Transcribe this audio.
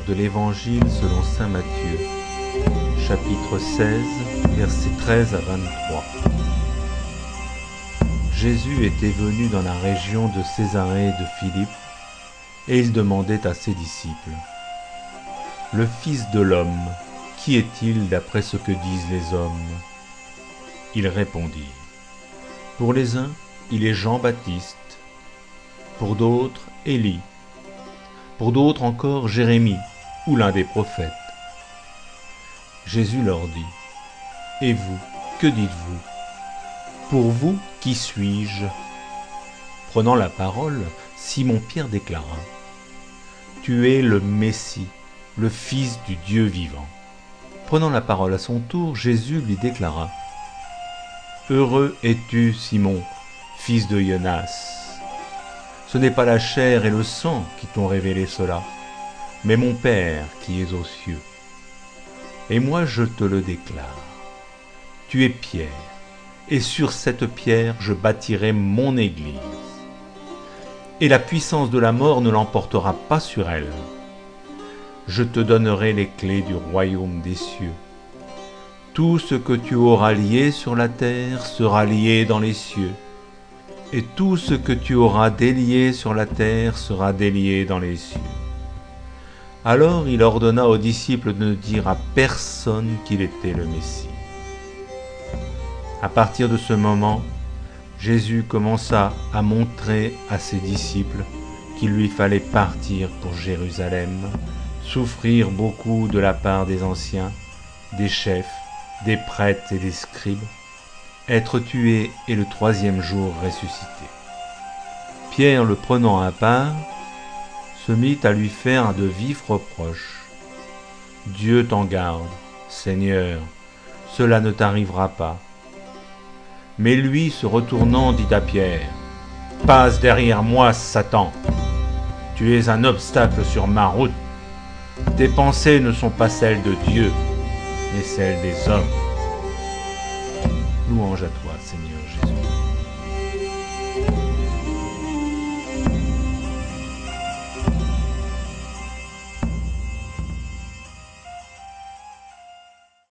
de l'Évangile selon saint Matthieu, chapitre 16, versets 13 à 23. Jésus était venu dans la région de Césarée de Philippe, et il demandait à ses disciples: « Le Fils de l'homme, qui est-il d'après ce que disent les hommes ?» Ils répondirent: « Pour les uns, il est Jean-Baptiste, pour d'autres, Élie, pour d'autres encore, Jérémie ou l'un des prophètes. » Jésus leur dit: « Et vous, que dites-vous ? Pour vous, qui suis-je » Prenant la parole, Simon-Pierre déclara: « Tu es le Messie, le Fils du Dieu vivant. » Prenant la parole à son tour, Jésus lui déclara: « Heureux es-tu, Simon, fils de Jonas. Ce n'est pas la chair et le sang qui t'ont révélé cela, mais mon Père qui est aux cieux. Et moi je te le déclare, tu es Pierre, et sur cette pierre je bâtirai mon Église. Et la puissance de la mort ne l'emportera pas sur elle. Je te donnerai les clés du royaume des cieux. Tout ce que tu auras lié sur la terre sera lié dans les cieux, et tout ce que tu auras délié sur la terre sera délié dans les cieux. » Alors il ordonna aux disciples de ne dire à personne qu'il était le Messie. À partir de ce moment, Jésus commença à montrer à ses disciples qu'il lui fallait partir pour Jérusalem, souffrir beaucoup de la part des anciens, des chefs, des prêtres et des scribes, être tué et le troisième jour ressuscité. Pierre, le prenant à part, se mit à lui faire de vifs reproches. « Dieu t'en garde, Seigneur, cela ne t'arrivera pas. » Mais lui, se retournant, dit à Pierre: « Passe derrière moi, Satan. Tu es un obstacle sur ma route. Tes pensées ne sont pas celles de Dieu, mais celles des hommes. » Louange à toi, Seigneur Jésus.